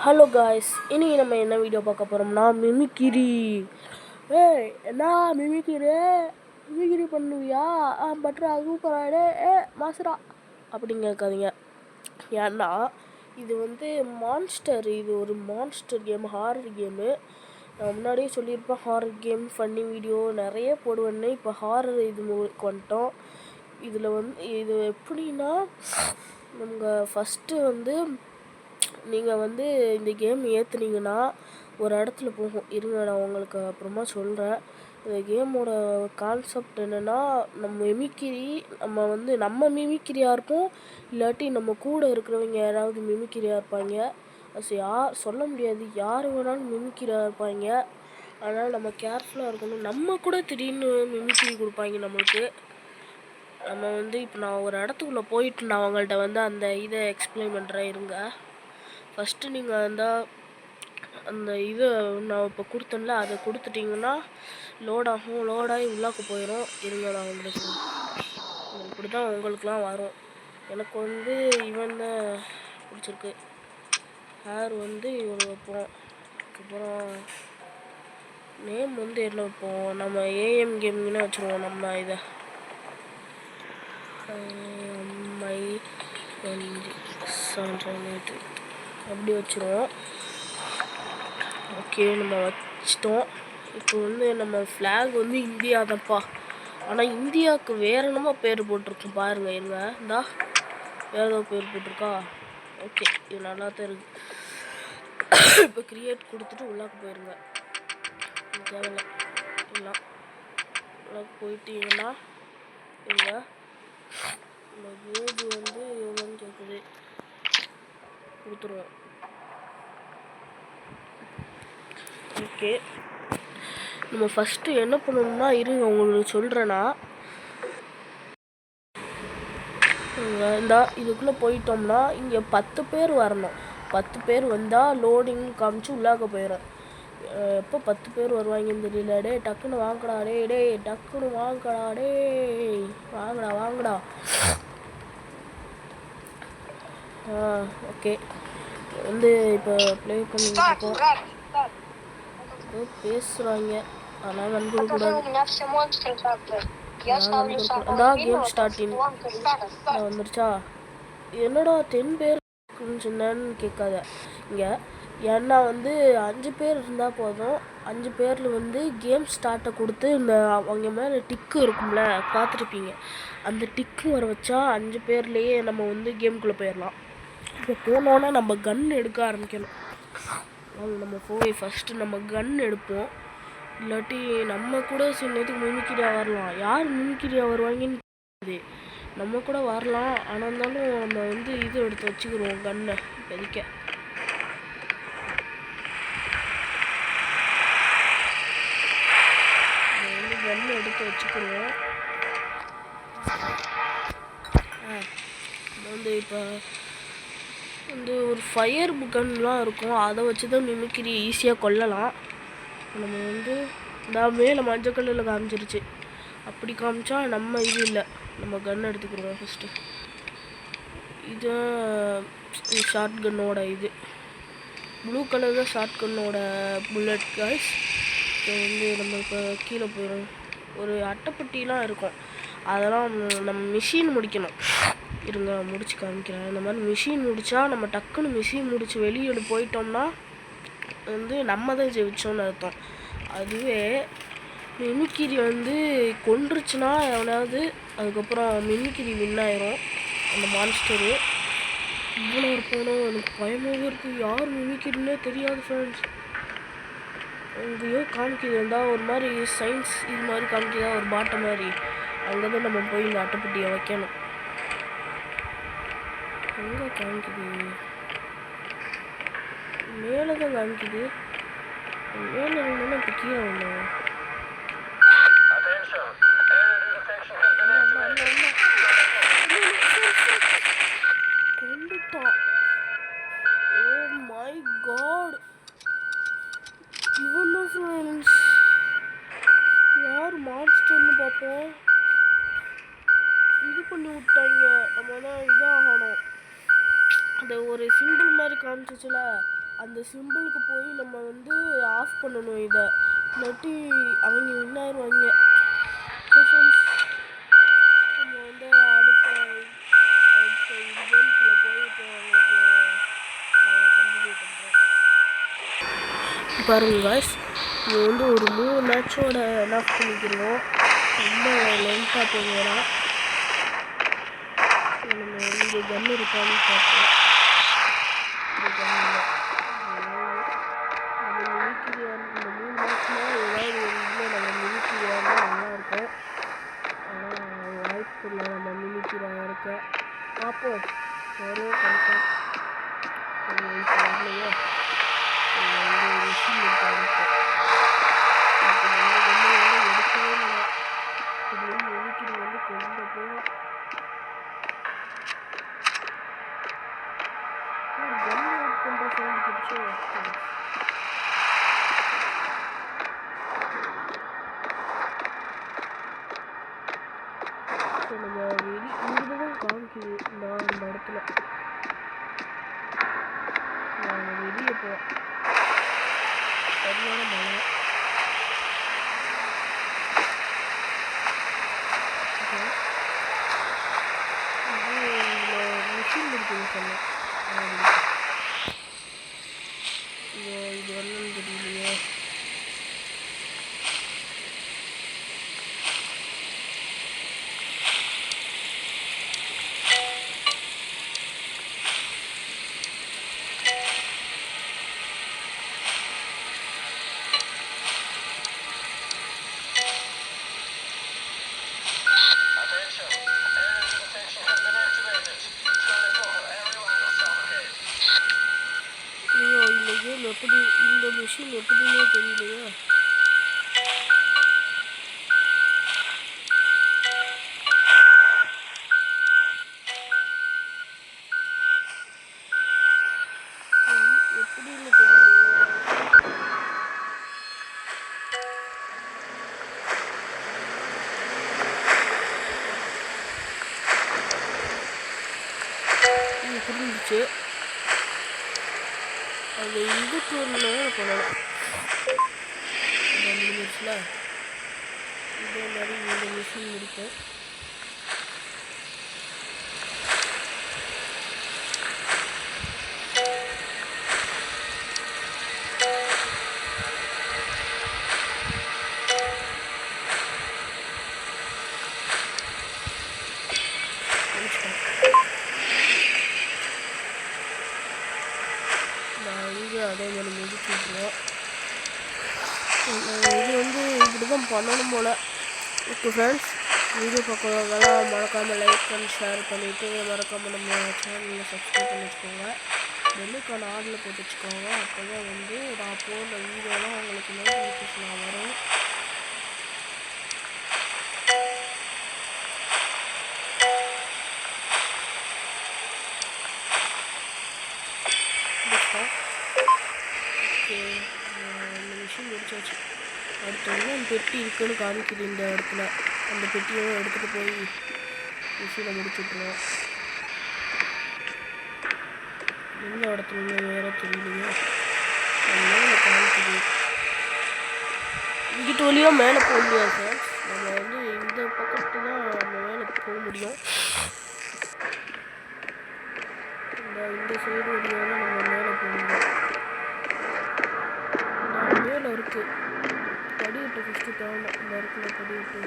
Hello guys, இன்றைக்கி நம்ம என்ன வீடியோ பார்க்க போகிறோம்னா மிமிக்கிரி. என்ன மிமிக்கிரி பண்ணுவியா? பட்ரா சூப்பராடே மாசுரா அப்படின்னு கேட்காதீங்க. ஏன்னா இது மான்ஸ்டர், இது ஒரு மான்ஸ்டர் கேம், ஹாரர் கேமு. நான் முன்னாடியே சொல்லியிருப்பேன், ஹாரர் கேம் ஃபன்னி வீடியோ நிறைய போடுவேன்னு. இப்போ ஹாரர் இது வந்துட்டோம். இதில் இது எப்படின்னா, நம்ம ஃபஸ்ட்டு நீங்கள் இந்த கேம் ஏற்றுனீங்கன்னா ஒரு இடத்துல போகும். இருங்க, நான் உங்களுக்கு அப்புறமா சொல்கிறேன். இந்த கேமோட கான்செப்ட் என்னென்னா, நம்ம மிமிக்கிரியாக இருப்போம், இல்லாட்டி நம்ம கூட இருக்கிறவங்க யாராவது மிமிக்கிரியாக இருப்பாங்க. அது சொல்ல முடியாது, யார் வேணாலும் மிமிக்கிரியாக இருப்பாங்க. அதனால் நம்ம கேர்ஃபுல்லாக இருக்கணும். நம்ம கூட திடீர்னு மிமிக்கிரி கொடுப்பாங்க நம்மளுக்கு. நம்ம இப்போ நான் ஒரு இடத்துக்குள்ளே போயிட்டு நான் அவங்கள்ட்ட அந்த இதை எக்ஸ்பிளைன் பண்ணுறேன். இருங்க. ஃபஸ்ட்டு நீங்கள் அந்த இதை நான் இப்போ கொடுத்தேன்ல, அதை கொடுத்துட்டிங்கன்னா லோடாகி உள்ளாக்க போயிடும். இருங்க, நான் உங்களுக்கு இப்படி தான் உங்களுக்குலாம் வரும். எனக்கு இவன் தான் பிடிச்சிருக்கு. ஹேர் இவன் வைப்போம். அதுக்கப்புறம் நேம் என்ன வைப்போம்? நம்ம ஏஎம் கேம்னு வச்சுருவோம். நம்ம இதை அப்படி வச்சுருவோம். ஓகே, நம்ம வச்சிட்டோம். இப்போ நம்ம ஃப்ளாக் இந்தியா தான்ப்பா. ஆனால் இந்தியாவுக்கு வேறு என்னமோ பேர் போட்டிருக்கு பாருங்க. இருங்க, இந்தா வேறு ஏதோ பேர் போட்டிருக்கா. ஓகே, இது நல்லா தான் இருக்குது. இப்போ கிரியேட் கொடுத்துட்டு உள்ளாக்க போயிருங்க. தேவையில்ல, எல்லாம் உள்ளாக்க போயிட்டீங்கன்னா இங்க இந்த ஏஜ் எவ்வளோன்னு கேட்குது, கொடுத்துருவோம். ஓகே, நம்ம ஃபஸ்ட்டு என்ன பண்ணணும்னா, இருங்க உங்களுக்கு சொல்கிறேன்னா, இதுக்குள்ளே போயிட்டோம்னா இங்கே 10 பேர் வரணும். 10 பேர் வந்தால் லோடிங் காமிச்சு உள்ளாக்க போயிடும். எப்போ 10 பேர் வருவாங்கன்னு தெரியல. டக்குன்னு வாங்கடா டக்குன்னு வாங்கடா வாங்கடா. ஓகே, இப்போ ப்ளே பண்ணிருக்கோம். பேசுகிறாங்க, ஆனால் வந்துடக்கூடாது. கேம் ஸ்டார்டிங் வந்துருச்சா? என்னடா 10 பேர் சொன்னேன்னு கேட்காத இங்கே. ஏன்னா 5 பேர் இருந்தால் போதும். 5 பேரில் கேம் ஸ்டார்ட்டை கொடுத்து அவங்க மேலே டிக்கு இருக்கும்ல, பார்த்துருப்பீங்க. அந்த டிக்கு வர வச்சா 5 பேர்லேயே நம்ம கேமுக்குள்ளே போயிடலாம். இப்போ போனோன்னா நம்ம கன் எடுக்க ஆரம்பிக்கணும். நம்ம போய் ஃபஸ்ட்டு நம்ம கன் எடுப்போம். இல்லாட்டி நம்ம கூட சில நேரத்துக்கு மிமிக்கிரியாக வரலாம். யார் மிமிக்கிரியாக வருவாங்கன்னு தெரியாது, நம்ம கூட வரலாம். ஆனால் இருந்தாலும் நம்ம இது எடுத்து வச்சுக்கிடுவோம், கன்னை இப்போதைக்க. கன்னை எடுத்து வச்சுக்கிடுவோம். இப்போ ஒரு ஃபயர் கன்லாம் இருக்கும், அதை வச்சு தான் மிமிக்கிரி ஈஸியாக கொல்லலாம். நம்ம மேலே மஞ்சள் கல்லில் காமிச்சிருச்சு. அப்படி காமிச்சா நம்ம இது இல்லை, நம்ம கன் எடுத்துக்கிடுவோம் ஃபஸ்ட்டு. இதுதான் ஷார்ட் கன்னோட இது ப்ளூ கலர் தான் ஷார்ட் கன்னோட புல்லட் காய்ஸ். இப்போ நம்ம இப்போ கீழே போயிடும். ஒரு அட்டைப்பட்டிலாம் இருக்கும், அதெல்லாம் நம்ம மிஷின் முடிக்கணும். இருங்க, முடிச்சு காமிக்கிறேன். இந்த மாதிரி மிஷின் முடித்தா நம்ம டக்குன்னு மிஷின் முடித்து வெளியே போயிட்டோம்னா நம்ம தான் ஜெயிச்சோன்னு அர்த்தம். அதுவே மிமிக்கிரி கொன்றுச்சுன்னா எவனாவது, அதுக்கப்புறம் மிமிக்கிரி வின் ஆயிரும் அந்த மான்ஸ்டரு. இவ்வளோ இருக்கணும், எனக்கு பயமாகவும் இருக்குது. யார் மிமிக்கிரின்னே தெரியாது ஃப்ரெண்ட்ஸ். எங்கேயோ காமிக்குதுண்டா ஒரு மாதிரி சயின்ஸ் இது மாதிரி காமிக்குதா, ஒரு பாட்டை மாதிரி. அங்கே தான் நம்ம போய் இந்த அட்டைப்பட்டியை வைக்கணும். எங்கே காமிக்குது? மேலே தான் காமிக்குது. மேலே இருந்தாலும் இப்போ கீழே வந்தோம். கொண்டுட்டான். ஓ மை காட், இவன் தான் ஃப்ரெண்ட்ஸ். யார் மான்ஸ்டர்னு பார்ப்போம். இது பண்ணி விட்டாங்க. நம்ம தான் இதாகணும். அந்த ஒரு சிம்பிள் மாதிரி காமிச்சிச்சுல, அந்த சிம்பிளுக்கு போய் நம்ம வந்து ஆஃப் பண்ணணும் இதை, இல்லாட்டி அவங்க வின் ஆயிடுவாங்க. நம்ம வந்து அடுத்த கேமுக்குள்ளே போயிட்டு அவங்களுக்கு கண்டினியூ பண்ணுறோம். பாருங்க காய்ஸ், இது வந்து ஒரு 3 மேட்சோட லாக் பண்ணிக்கிறோம். ரொம்ப லென்த்தாக போகிறோம். நம்ம இங்கே கன் இருக்கான்னு பார்ப்போம். இந்த கன் இல்லை. நம்ம மிமிக்கிரியார் இந்த 3 மேட்ச்னா ஏதாவது ஒரு இதில் நம்ம மிமிக்கிரியார்னா நல்லாயிருக்கும். ஆனால் வாய்ப்பு இல்லை நம்ம மிமிக்கிரியாக இருக்க. பார்ப்போம், வரும் கன்ஃபார்ம். வரலையோ வந்து மிஷின் இருக்காங்க. எடுக்கவே இல்லை. இது வந்து மிமிக்கிரி வந்து கொண்டு போகும். கன் அவுட் பண்ணுற சவுண்ட் கிடச்சோ. நம்ம இங்கதான் காமிக்குது இந்த இடத்துல. நாங்கள் வெளியே போவோம். சரியான மழை. இதில் மிஷின் இருக்குதுன்னு சொன்னேன். இது என்னன்னு தெரியலையே. எப்படி இந்த மிஷின் எப்படின்னே தெரியலையா. எப்படின்னு தெரியலையா. புரிஞ்சிச்சு. அது இதுக்கு ஒன்று பண்ணலாம். இந்த மினிட்ஸில் இதே மாதிரி இந்த மிஷின் இருக்கும். அதே மாதிரி முடிச்சுட்டுருவோம். இது வந்து இப்படி தான் பண்ணணும் போல். ஓகே ஃப்ரெண்ட்ஸ், வீடியோ பார்க்குறவங்களாம் மறக்காமல் லைக் அண்ட் ஷேர் பண்ணிவிட்டு மறக்காமல் நம்ம சேனலில் சப்ஸ்கிரைப் பண்ணி வச்சுக்கோங்க. பெல்லுக்கான ஆர்டரில் போட்டு வச்சுக்கோங்க. அப்போ தான் வந்து நான் போடுற வீடியோலாம் உங்களுக்கு நோட்டிஃபிகேஷன் வரும். இந்த மிஷின் முடிச்சாச்சு. அடுத்து வந்து அந்த பெட்டி இருக்குன்னு காமிக்குது இந்த இடத்துல. அந்த பெட்டியும் எடுத்துகிட்டு போய் மிஷினை முடிச்சுட்ருவோம். எந்த இடத்துல வேறு தெரியலையோ மேலே காமிக்குது. இங்கிட்ட வழியாக மேலே போக முடியாது சார். நம்ம வந்து இந்த பக்கத்து தான் நம்ம மேலே போக முடியும். இந்த சைடு வழியாக தான் நம்ம மேலே போக முடியும். மேலே இருக்குது படிக்கட்டு. ஃபஸ்ட்டு தேவை இந்த இடத்துல படிக்கட்டு.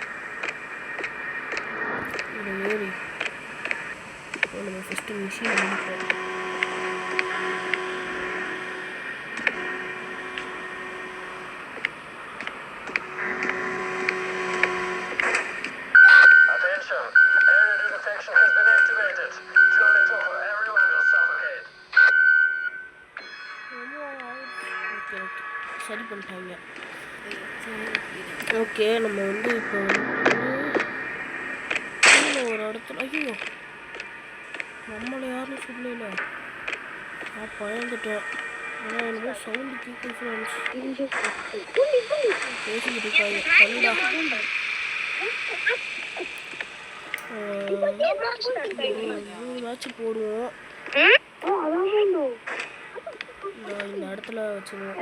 இதை ஏறி நம்ம ஃபஸ்ட்டு மிஷினை முடிப்போம். சரி பண்ணிட்டாங்க. ஓகே, நம்ம வந்து இப்போ வந்து ஒரு இடத்துல ஐயோ நம்மளை யாரும் சொல்லல. நான் பயந்துட்டேன். ஆனால் என்னமோ சவுண்டு கேட்கும் ஃப்ரெண்ட்ஸ். பேசிக்கிட்டு இருக்காங்க. கண்டா 3 மேட்ச் போடுவோம். இந்த இடத்துல வச்சுருவோம்.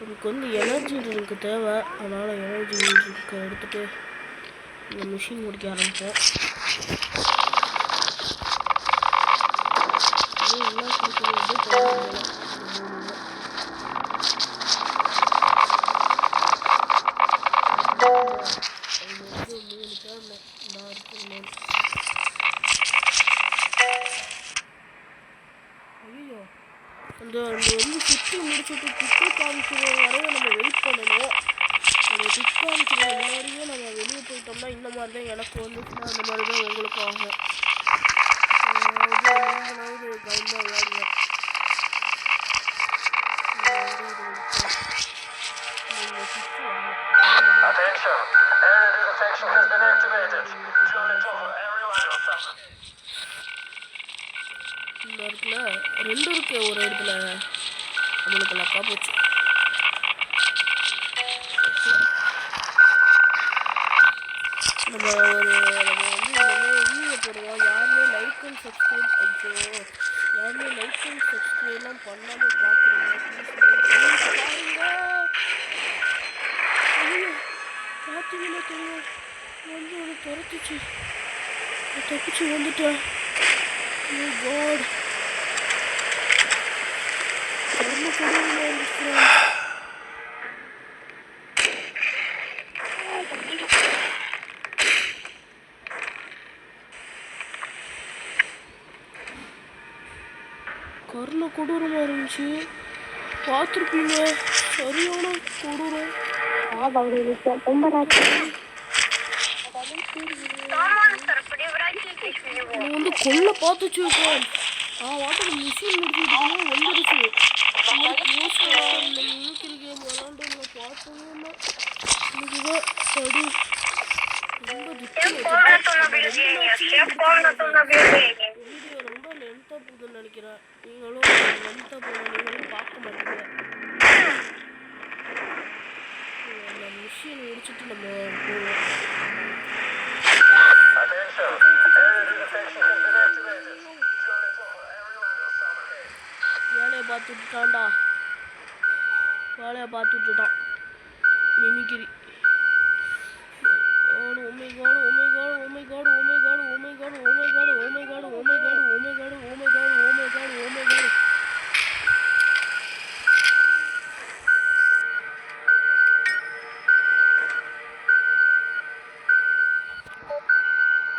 எனக்கு வந்து எனர்ஜி ட்ரிங்க்கு தேவை, அதனால் எனர்ஜி ட்ரிங்க்கை எடுத்துகிட்டு இந்த மிஷின் முடிக்க ஆரம்பிப்போம். எல்லாம் கொடுக்குறது அந்த வந்து சுற்றி முடிச்சுட்டு டிக்கு காமிக்கிற வரைய நம்ம வெயிட் பண்ணணும். அந்த டிக் காமிக்கிற முன்னாடியே நம்ம வெளியே போயிட்டோம்னா இந்த மாதிரி தான் எனக்கு வந்துச்சுன்னா அந்த மாதிரி தான் உங்களுக்கு ஆகும். நீங்களாவது கவனமாக விளையாடுங்க. இந்த இடத்துல 2 இருக்கு, ஒரு இடத்துல நம்மளுக்கு லக்கா போச்சு. நம்ம வந்து வீடியோ போடுவோம். யாருமே லைக் அண்ட் சப்ஸ்கிரைப் சப்ஸ்கிரைப்லாம் பண்ணாமல் பார்க்குறீங்க. பார்த்தீங்கன்னா தெரியும், வந்து ஒரு தப்பிச்சு வந்துட்டேன். Oh God. கர்ண கொடூரமாக இருந்துச்சு, பார்த்துருப்பீங்க. சரியான கொடூரம். வந்து கொல்ல பார்த்துச்சு. வாட்டர் மிஷின் முடிச்சுட்டு வந்துடுச்சு. மிமிக்ரி கேம் விளாண்டு பார்த்தோம். இதுதான் சரி, ரொம்ப வீடியோ ரொம்ப லென்த்தாக போகுதுன்னு நினைக்கிறேன். நீங்களும் லென்த்தாக நீங்களும் பார்க்க மாட்டீங்க. அந்த மிஷின் முடிச்சுட்டு நம்ம போவோம். வேலையை பார்த்துட்டான் மிமிக்ரி.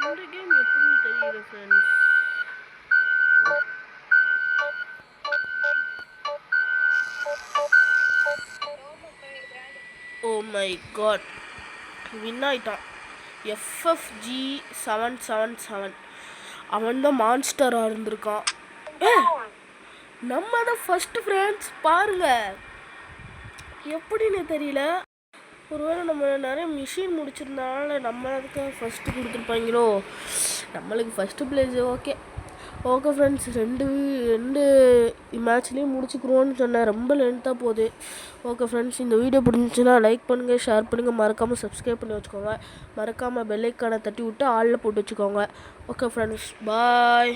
இந்த கேம் எப்படின்னு தெரியல friends. Oh my God, win ஆயிட்டான். FFG777 அவன் தான் மான்ஸ்டராக இருந்திருக்கான். நம்ம தான் ஃபஸ்ட்டு ஃப்ரெண்ட்ஸ். பாருங்க எப்படின்னு தெரியல. ஒருவேளை நம்ம நிறைய மிஷின் முடிச்சிருந்தனால நம்ம அதுக்கு ஃபஸ்ட்டு கொடுத்துருப்பாங்களோ. நம்மளுக்கு ஃபஸ்ட்டு பிளேஸ். ஓகே ஃப்ரெண்ட்ஸ், ரெண்டு மேட்ச்லேயும் முடிச்சுக்கிறோன்னு சொன்னேன். ரொம்ப லென்த்தாக போகுது. ஓகே ஃப்ரெண்ட்ஸ், இந்த வீடியோ பிடிச்சிச்சுன்னா லைக் பண்ணுங்கள், ஷேர் பண்ணுங்கள், மறக்காமல் சப்ஸ்கிரைப் பண்ணி வச்சுக்கோங்க. மறக்காமல் பெல் ஐக்கானை தட்டி விட்டு ஆளில் போட்டு வச்சுக்கோங்க. ஓகே ஃப்ரெண்ட்ஸ், பாய்.